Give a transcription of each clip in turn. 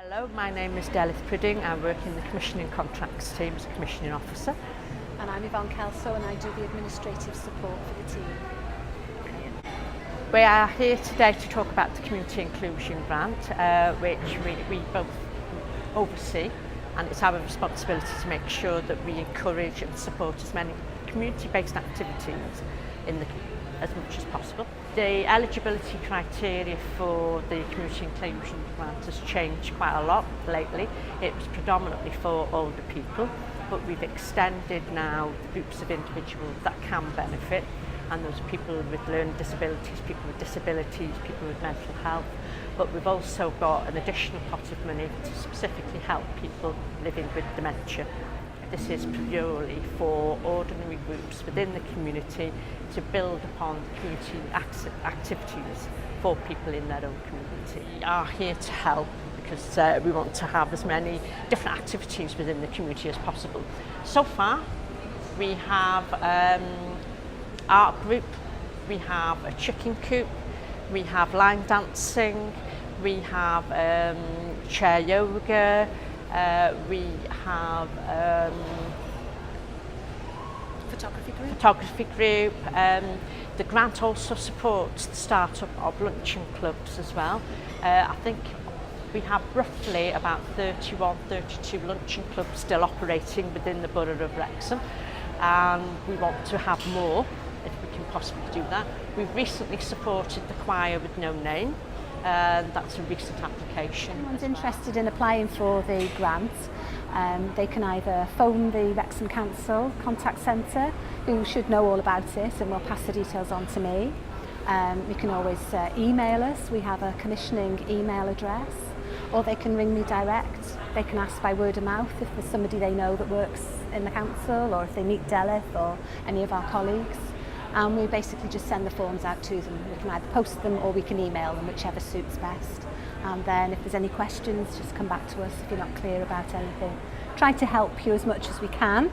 Hello, my name is Pudding. I work in the commissioning contracts team as a commissioning officer. And I'm Yvonne Kelso and I do the administrative support for the team. We are here today to talk about the Community Inclusion Grant, which we both oversee, and it's our responsibility to make sure that we encourage and support as many community-based activities as much as possible. The eligibility criteria for the Community Inclusion Grant has changed quite a lot lately. It was predominantly for older people, but we've extended now the groups of individuals that can benefit, and those people with learning disabilities, people with disabilities, people with mental health, but we've also got an additional pot of money to specifically help people living with dementia. This is purely for ordinary groups within the community to build upon community activities for people in their own community. We are here to help because we want to have as many different activities within the community as possible. So far, we have art group, we have a chicken coop, we have line dancing, we have chair yoga, we have photography group. The grant also supports the start-up of luncheon clubs as well. I think we have roughly about 32 luncheon clubs still operating within the borough of Wrexham, and we want to have more if we can possibly do that. We've recently supported the choir with no name. That's a recent application. If anyone's interested in applying for the grant, they can either phone the Wrexham Council contact centre, who should know all about it and will pass the details on to me. You can always email us. We have a commissioning email address, or they can ring me direct. They can ask by word of mouth if there's somebody they know that works in the council, or if they meet Ydych or any of our colleagues. And we basically just send the forms out to them. We can either post them or we can email them, whichever suits best. And then if there's any questions, just come back to us if you're not clear about anything. Try to help you as much as we can,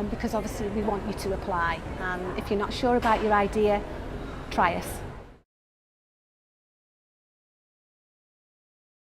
because obviously we want you to apply. And if you're not sure about your idea, try us.